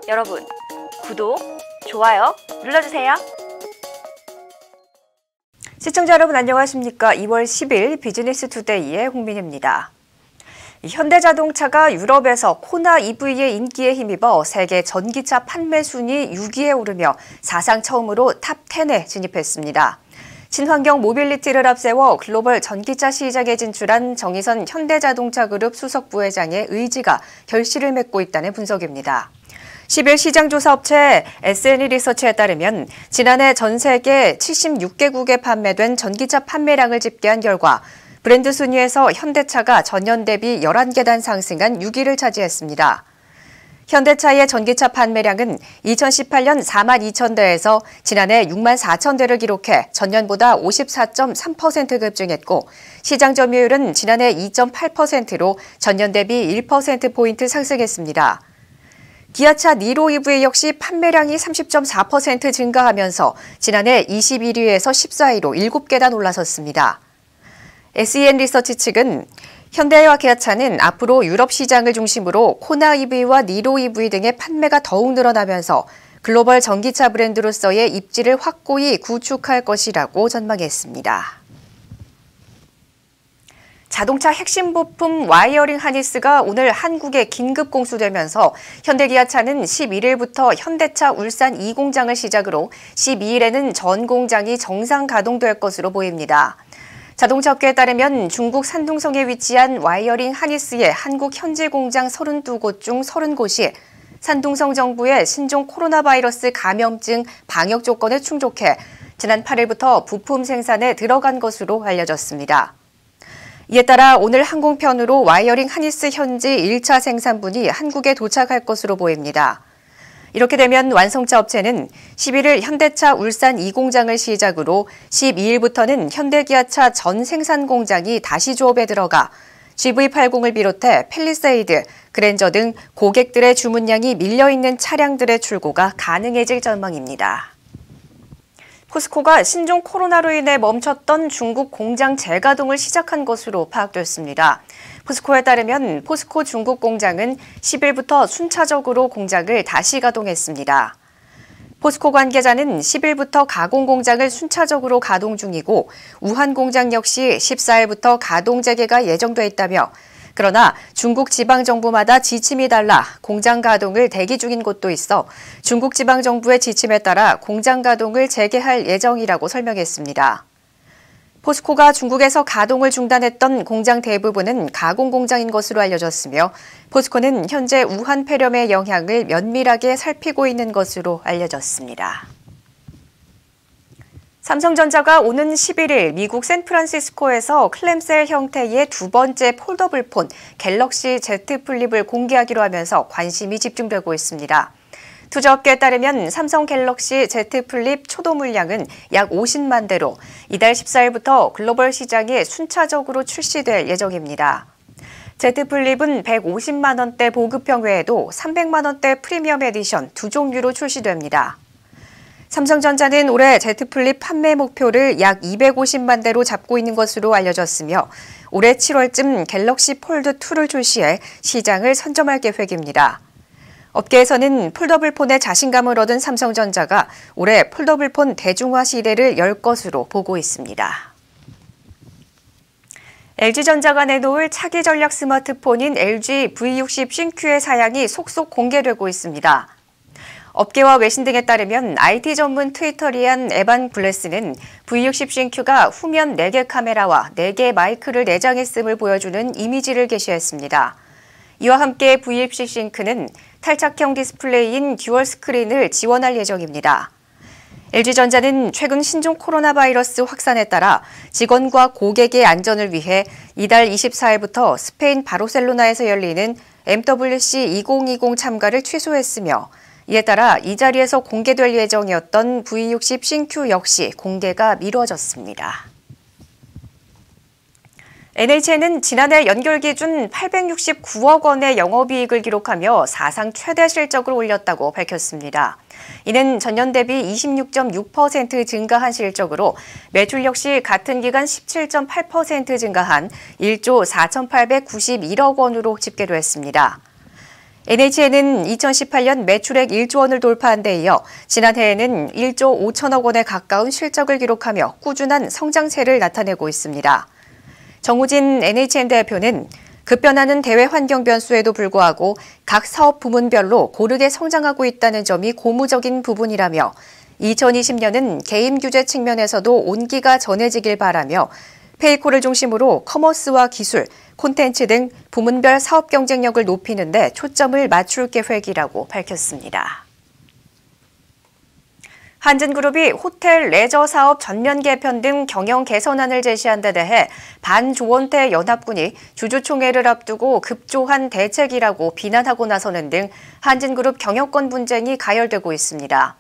여러분, 구독, 좋아요 눌러주세요. 시청자 여러분 안녕하십니까? 2월 10일 비즈니스 투데이의 홍민입니다. 현대자동차가 유럽에서 코나 EV의 인기에 힘입어 세계 전기차 판매 순위 6위에 오르며 사상 처음으로 탑10에 진입했습니다. 친환경 모빌리티를 앞세워 글로벌 전기차 시장에 진출한 정의선 현대자동차 그룹 수석 부회장의 의지가 결실을 맺고 있다는 분석입니다. 10일 시장조사업체 S&E 리서치에 따르면 지난해 전 세계 76개국에 판매된 전기차 판매량을 집계한 결과 브랜드 순위에서 현대차가 전년 대비 11계단 상승한 6위를 차지했습니다. 현대차의 전기차 판매량은 2018년 4만 2천 대에서 지난해 6만 4천 대를 기록해 전년보다 54.3% 급증했고 시장 점유율은 지난해 2.8%로 전년 대비 1%포인트 상승했습니다. 기아차 니로 EV 역시 판매량이 30.4% 증가하면서 지난해 21위에서 14위로 7계단 올라섰습니다. SEN 리서치 측은 현대와 기아차는 앞으로 유럽 시장을 중심으로 코나 EV와 니로 EV 등의 판매가 더욱 늘어나면서 글로벌 전기차 브랜드로서의 입지를 확고히 구축할 것이라고 전망했습니다. 자동차 핵심 부품 와이어링 하니스가 오늘 한국에 긴급 공수되면서 현대기아차는 11일부터 현대차 울산 2공장을 시작으로 12일에는 전 공장이 정상 가동될 것으로 보입니다. 자동차업계에 따르면 중국 산둥성에 위치한 와이어링 하니스의 한국 현지 공장 32곳 중 30곳이 산둥성 정부의 신종 코로나 바이러스 감염증 방역 조건에 충족해 지난 8일부터 부품 생산에 들어간 것으로 알려졌습니다. 이에 따라 오늘 항공편으로 와이어링 하니스 현지 1차 생산분이 한국에 도착할 것으로 보입니다. 이렇게 되면 완성차 업체는 11일 현대차 울산 2공장을 시작으로 12일부터는 현대기아차 전 생산 공장이 다시 조업에 들어가 GV80을 비롯해 팰리세이드, 그랜저 등 고객들의 주문량이 밀려있는 차량들의 출고가 가능해질 전망입니다. 포스코가 신종 코로나로 인해 멈췄던 중국 공장 재가동을 시작한 것으로 파악됐습니다. 포스코에 따르면 포스코 중국 공장은 10일부터 순차적으로 공장을 다시 가동했습니다. 포스코 관계자는 10일부터 가공 공장을 순차적으로 가동 중이고 우한 공장 역시 14일부터 가동 재개가 예정돼 있다며 그러나 중국 지방정부마다 지침이 달라 공장 가동을 대기 중인 곳도 있어 중국 지방정부의 지침에 따라 공장 가동을 재개할 예정이라고 설명했습니다. 포스코가 중국에서 가동을 중단했던 공장 대부분은 가공 공장인 것으로 알려졌으며 포스코는 현재 우한 폐렴의 영향을 면밀하게 살피고 있는 것으로 알려졌습니다. 삼성전자가 오는 11일 미국 샌프란시스코에서 클램셀 형태의 두 번째 폴더블폰 갤럭시 Z 플립을 공개하기로 하면서 관심이 집중되고 있습니다. 투자업계에 따르면 삼성 갤럭시 Z 플립 초도 물량은 약 50만 대로 이달 14일부터 글로벌 시장에 순차적으로 출시될 예정입니다. Z 플립은 150만 원대 보급형 외에도 300만 원대 프리미엄 에디션 두 종류로 출시됩니다. 삼성전자는 올해 Z 플립 판매 목표를 약 250만 대로 잡고 있는 것으로 알려졌으며 올해 7월쯤 갤럭시 폴드 2를 출시해 시장을 선점할 계획입니다. 업계에서는 폴더블폰에 자신감을 얻은 삼성전자가 올해 폴더블폰 대중화 시대를 열 것으로 보고 있습니다. LG전자가 내놓을 차기 전략 스마트폰인 LG V60 신큐의 사양이 속속 공개되고 있습니다. 업계와 외신 등에 따르면 IT 전문 트위터리안 에반 블레스는 V60 신큐가 후면 4개 카메라와 4개 마이크를 내장했음을 보여주는 이미지를 게시했습니다. 이와 함께 V60 싱크는 탈착형 디스플레이인 듀얼 스크린을 지원할 예정입니다. LG전자는 최근 신종 코로나 바이러스 확산에 따라 직원과 고객의 안전을 위해 이달 24일부터 스페인 바르셀로나에서 열리는 MWC 2020 참가를 취소했으며 이에 따라 이 자리에서 공개될 예정이었던 V60 신큐 역시 공개가 미뤄졌습니다. NHN은 지난해 연결 기준 869억 원의 영업이익을 기록하며 사상 최대 실적을 올렸다고 밝혔습니다. 이는 전년 대비 26.6% 증가한 실적으로 매출 역시 같은 기간 17.8% 증가한 1조 4,891억 원으로 집계됐습니다. NHN은 2018년 매출액 1조 원을 돌파한 데 이어 지난해에는 1조 5천억 원에 가까운 실적을 기록하며 꾸준한 성장세를 나타내고 있습니다. 정우진 NHN 대표는 급변하는 대외 환경 변수에도 불구하고 각 사업 부문별로 고르게 성장하고 있다는 점이 고무적인 부분이라며 2020년은 개인 규제 측면에서도 온기가 전해지길 바라며 페이코를 중심으로 커머스와 기술, 콘텐츠 등 부문별 사업 경쟁력을 높이는 데 초점을 맞출 계획이라고 밝혔습니다. 한진그룹이 호텔 레저 사업 전면 개편 등 경영 개선안을 제시한 데 대해 반조원태 연합군이 주주총회를 앞두고 급조한 대책이라고 비난하고 나서는 등 한진그룹 경영권 분쟁이 가열되고 있습니다.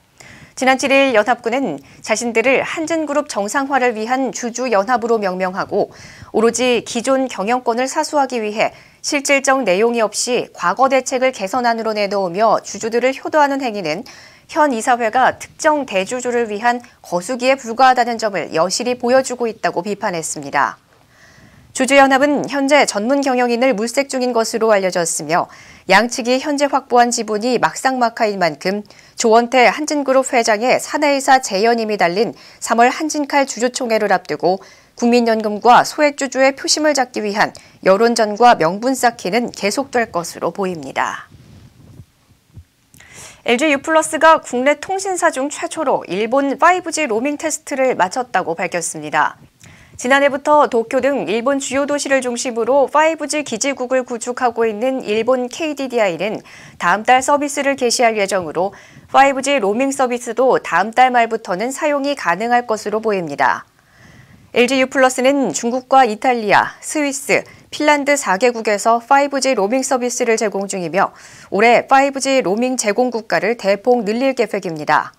지난 7일 연합군은 자신들을 한진그룹 정상화를 위한 주주연합으로 명명하고 오로지 기존 경영권을 사수하기 위해 실질적 내용이 없이 과거 대책을 개선안으로 내놓으며 주주들을 효도하는 행위는 현 이사회가 특정 대주주를 위한 거수기에 불과하다는 점을 여실히 보여주고 있다고 비판했습니다. 주주연합은 현재 전문 경영인을 물색 중인 것으로 알려졌으며 양측이 현재 확보한 지분이 막상막하인 만큼 조원태 한진그룹 회장의 사내이사 재연임이 달린 3월 한진칼 주주총회를 앞두고 국민연금과 소액주주의 표심을 잡기 위한 여론전과 명분 쌓기는 계속될 것으로 보입니다. LG U+가 국내 통신사 중 최초로 일본 5G 로밍 테스트를 마쳤다고 밝혔습니다. 지난해부터 도쿄 등 일본 주요 도시를 중심으로 5G 기지국을 구축하고 있는 일본 KDDI는 다음 달 서비스를 개시할 예정으로 5G 로밍 서비스도 다음 달 말부터는 사용이 가능할 것으로 보입니다. LG U+는 중국과 이탈리아, 스위스, 핀란드 4개국에서 5G 로밍 서비스를 제공 중이며 올해 5G 로밍 제공 국가를 대폭 늘릴 계획입니다.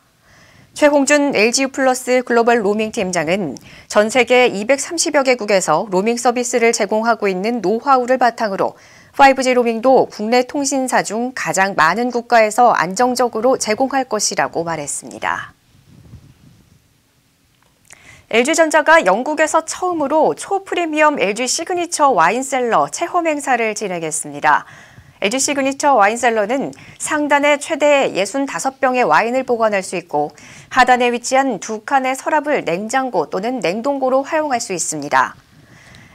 최홍준 LG U+ 글로벌 로밍 팀장은 전 세계 230여 개국에서 로밍 서비스를 제공하고 있는 노하우를 바탕으로 5G 로밍도 국내 통신사 중 가장 많은 국가에서 안정적으로 제공할 것이라고 말했습니다. LG전자가 영국에서 처음으로 초프리미엄 LG 시그니처 와인셀러 체험 행사를 진행했습니다. LG 시그니처 와인셀러는 상단에 최대 65병의 와인을 보관할 수 있고 하단에 위치한 2칸의 서랍을 냉장고 또는 냉동고로 활용할 수 있습니다.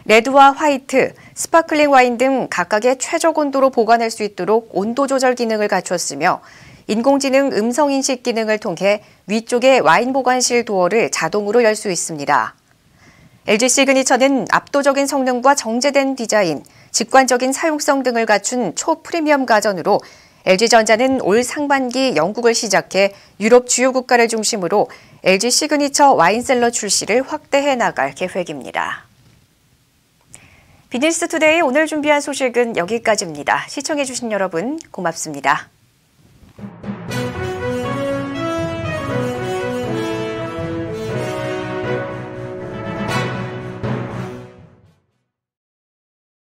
레드와 화이트, 스파클링 와인 등 각각의 최적 온도로 보관할 수 있도록 온도 조절 기능을 갖췄으며 인공지능 음성인식 기능을 통해 위쪽의 와인 보관실 도어를 자동으로 열 수 있습니다. LG 시그니처는 압도적인 성능과 정제된 디자인, 직관적인 사용성 등을 갖춘 초프리미엄 가전으로 LG전자는 올 상반기 영국을 시작해 유럽 주요 국가를 중심으로 LG 시그니처 와인셀러 출시를 확대해 나갈 계획입니다. 비즈니스투데이 오늘 준비한 소식은 여기까지입니다. 시청해주신 여러분 고맙습니다.